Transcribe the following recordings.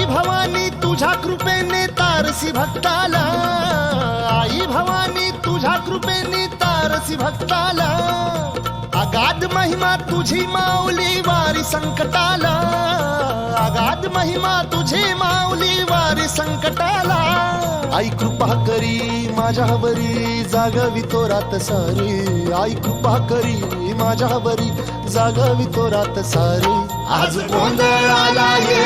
भवानी तुझ्या कृपेने तारसी भक्ताला, आई भवानी तुझ्या कृपेने तारसी भक्ताला, अगाध महिमा तुझी माऊली वारी संकटाला, अगाध महिमा तुझी माऊली वारी संकटाला, आई कृपा करी माझ्यावरी जागवी तो रात सारी, आई कृपा करी माझ्यावरी जागवी तो रात सारी, आज गोंधळाला ये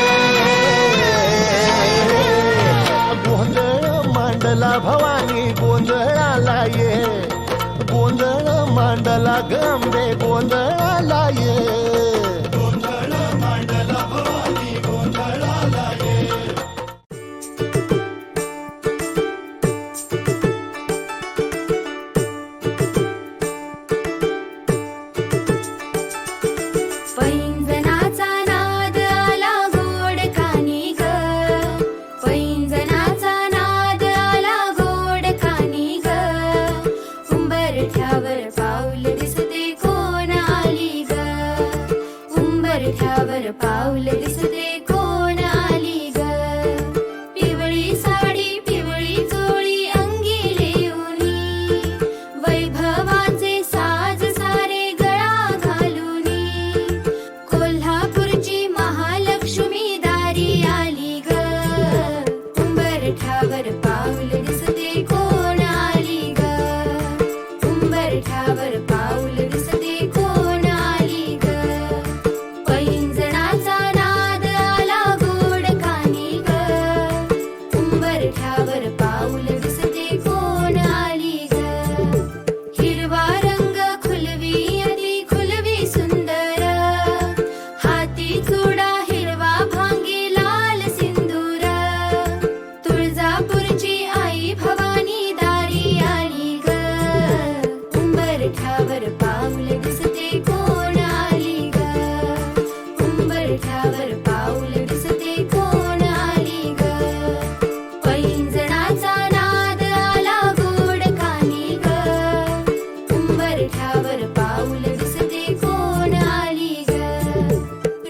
गोंधळ मांडला भवानी गोंधळाला ये, गोंधळ मांडला गंबे गोंधळाला ये, गोंधळ मांडला भवानी गोंधळाला ये. पैंजनाचा नाद आला गोड कानी ग, पैंजनाचा नाद आला गोड कानी ग, उंबरठ्यावर पाऊल दिसते कोण आली ग, उंबरठ्यावर पाऊल दिसते कोण आली ग, पिवळी साडी पिवळी चोळी अंगी लेऊनी, वैभवाचे साज सारे गळा घालूनी, कोल्हापूरची महालक्ष्मी दारी आली ग, उंबरठ्यावर पाऊल दिसते कोण आली ग, उंबरठ्यावर पाऊल दिसते कोण आली ग, पैंजणाचा नाद आला गोड कानी ग, उंबरठ्यावर पाऊल दिसते कोण आली ग, हिरवा रंग खुलवी अति खुलवी सुंदर, हाती चुडा हिरवा भांगी लाल सिंदूर, तुळजापूरची आई भवानी दारी आली ग, उंबरठ्यावर पाऊल दिसते कोण आली ग, उंबरठ्यावर पाऊल दिसते कोण आली ग, पैंजणाचा नाद आला गोड कानी ग, उंबरठ्यावर पाऊल दिसते कोण आली ग,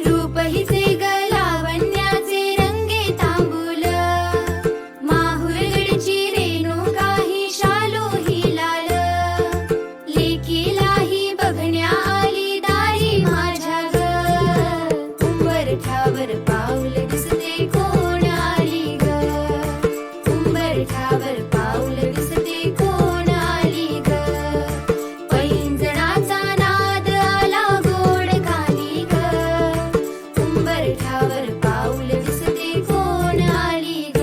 रूप हिचे ग लावण्याचे रंगे तांबूल, माहुरगडची रेणुका ही शालू ही लाल, लेकीलाही बघण्या आली दारी माझ्या ग, उंबरठ्यावर पाऊल दिसते कोण आली ग, उंबरठ्यावर पाऊल दिसते कोण आली ग, पैंजणाचा नाद आला गोड कानी ग, उंबरठ्यावर पाऊल दिसते कोण आली ग.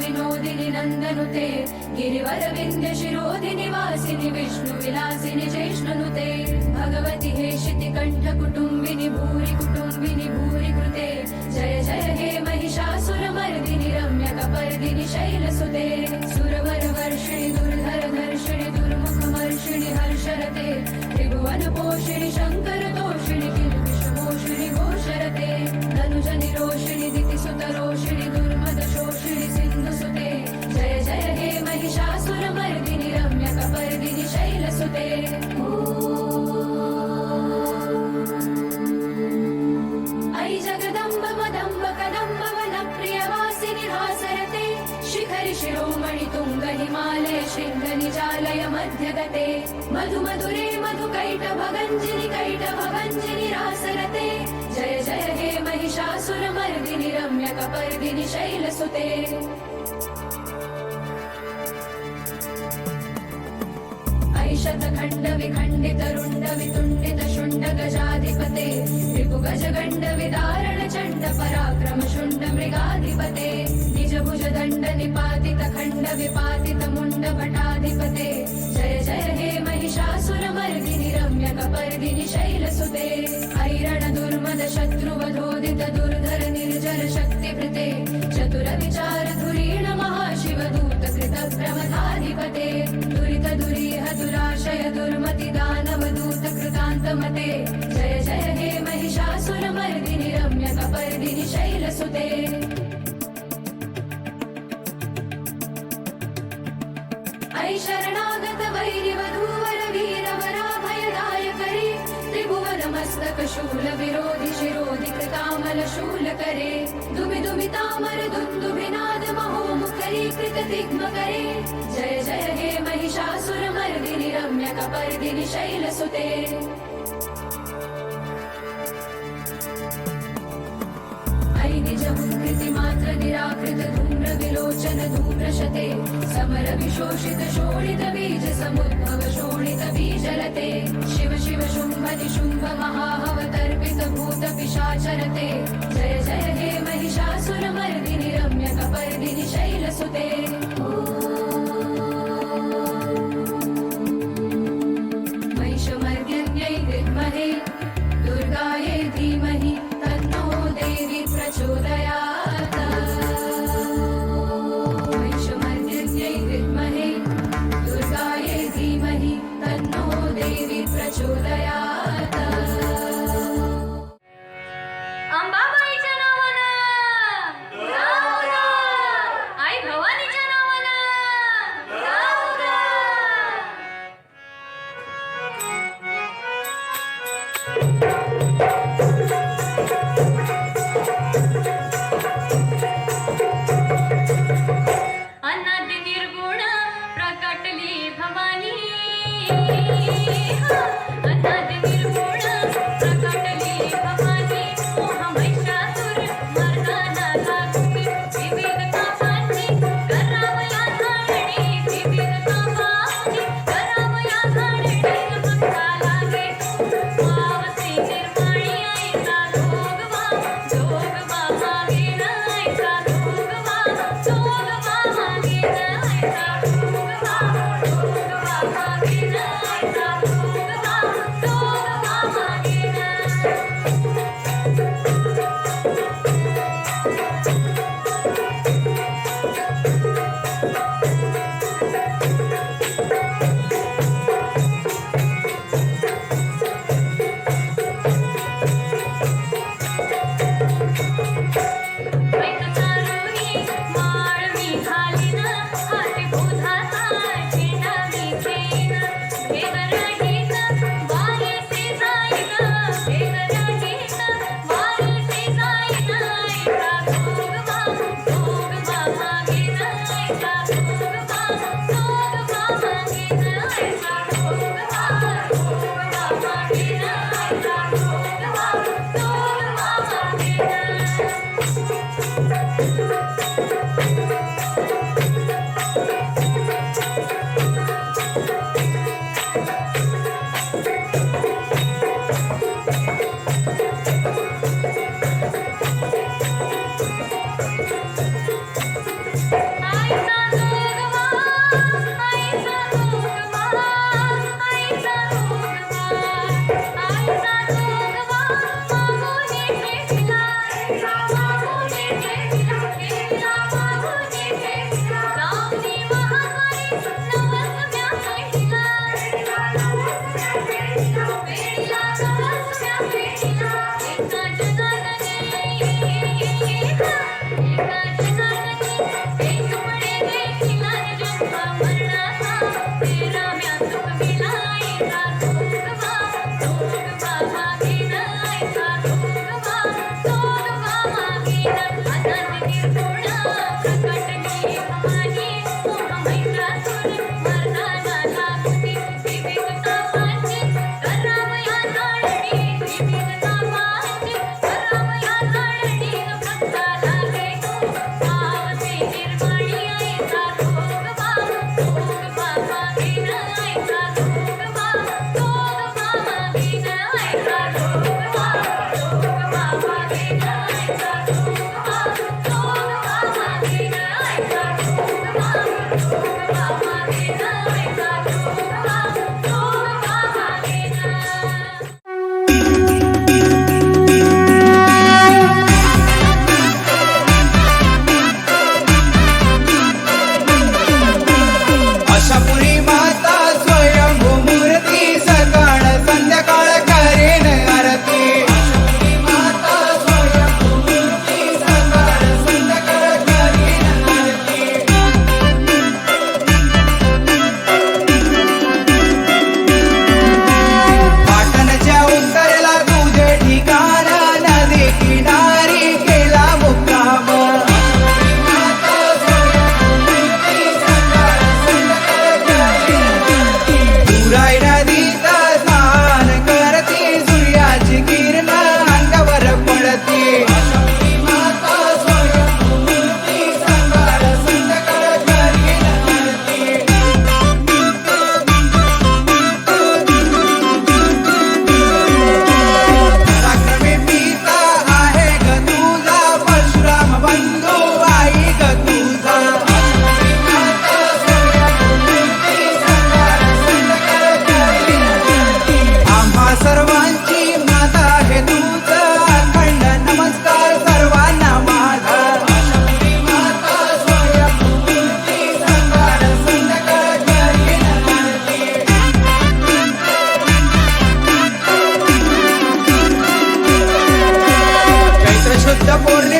विनोदिनी नंदनुते गिरिवर विंध्य शिरोधिनि वासिनि विष्णु विलासिनि जैष्णनुते भगवति हे शितिकंठ कुटुंबिनि भूरि कृते जय जय हे महिषासुरमर्दिनि रम्यकपर्दिनि शैलसुते सुरवर वर्षिणि दुर्धर धर्षिणि दुर्मुखमर्षिणि हर्षरते त्रिभुवन पोषिणि शंकर तोषिणि किल्बिषमोषिणि घोषरते धनुजनि रोषिणि दितिसुत रोषिणि दुर्मद शोषिणि सिन्धुसुते जय जय हे महिषासुरमर्दिनि रम्यकपर्दिनि शैलसुते ऐ जगदम्ब मदम्ब कदम्ब वनप्रियवासिनि हासरते शिखरि शिरोमणि तुंग हिमालय शृंग निजालय मध्यगते मधु मधुरे मधुकैटभगञ्जिनि रासरते जय जय हे महिषासुरमर्दिनि रम्यकपर्दिनि शैलसुते ऐ शतखण्ड विखण्डित रुण्ड वितुण्डित शुण्ड गजाधिपते शून्ड मृगाधिपते निजभुज दण्ड निपातित खण्ड विपातित मुण्ड भटाधिपते जय जय हे महिषासुरमर्दिनि रम्यकपर्दिनि शैलसुते ऐरण दुर्मद शत्रुवधोदित दुर्धर निर्जर शक्तिभृते चतुर विचार धुरीण महाशिवदूत कृत प्रमथाधिपते दुरित दुरीह दुराशय दुर्मति दानवदूत कृतान्तमते जय जय हे महिषासुरमर्दिनि रम्यकपर्दिनि शैलसुते ऐ शरणागत वैरिवधूवर वीरवराभयदायकरे त्रिभुवनमस्तक शूल विरोधि शिरोधि कृतामल शूल करे दुमि दुमि तामर दुन्दुभिनाद महोमुखरी कृत दिग्मकरे जय जय हे महिषासुरमर्दिनि रम्यकपर्दिनि शैलसुते ऐ निजमुत्कृति मात्र निराकृत धूम्र विलोचन धूम्रशते समर विशोषित शोणित बीज समुद्भव शोणित बीजलते शिव शिव शुम्भ निशुम्भ महाहवतर्पित भूत पिशाचरते जय जय हे महिषासुरमर्दिनि रम्यकपर्दिनि शैलसुते महिषमर्दिन्यै विद्महे दुर्गायै धीमहि तन्नो देवी प्रचोदयात् महिषमर्दिन्यै विद्महे दुर्गायै धीमहि तन्नो देवी प्रचोदयात् अंबाबाईच्या नावानं गौरा, आई भवानीच्या नावानं गौरा. अनादि निर्गुण प्रकटली भवानी, अनादि निर्गुण प्रकटली भवानी. मोह महिषासुर मर्दना लागली, विविध कामांची करावया धाडणी, विविध कामांची करावया धाडणी. भक्ता लागे पावसी निर्माणी, ऐसा जोगवा जोगवा मागेन, ऐसा जोगवा जोगवा मागेन, ऐसा जोगवा जोगवा मागेन, ऐसा जोगवा जोगवा मागेन. ऐकतारुणी माळ मी घालीन, हाती बुधाचा झेंडा मी घेईन. भेद रहित वारीसी जाईन, भेद रहित वारीसी जाईन. ऐसा जोगवा जोगवा मागेन, ऐसा जोगवा जोगवा मागेन, ऐसा जोगवा जोगवा मागेन, ऐसा जोगवा जोगवा मागेन. आईचा जोगवा, आईचा जोगवा, आईचा जोगवा, आईचा जोगवा मागूनी घेतला, मागूनी घेतला, घेतला मागूनी घेतला. लावणी महामारी नवसम्या पेटला, पेटला नवसम्या पेटला. एका जगाने, एका जगाने एक पडे घेतला जन्म मरणाचा, तेरा म्या चुकविला. ऐसा जोगवा जोगवा मागेन, ऐसा जोगवा जोगवा मागेन. अनादि निर्गुण प्रकटली भवानी, मोह महिषासुर मर्दना लागली, विविध कामांची करावया धाडणी, विविध कामांची करावया धाडणी. भक्ता लागे पावसी निर्माणी, ऐसा जोगवा जोगवा मागेन, ऐसा जोगवा जोगवा पोरले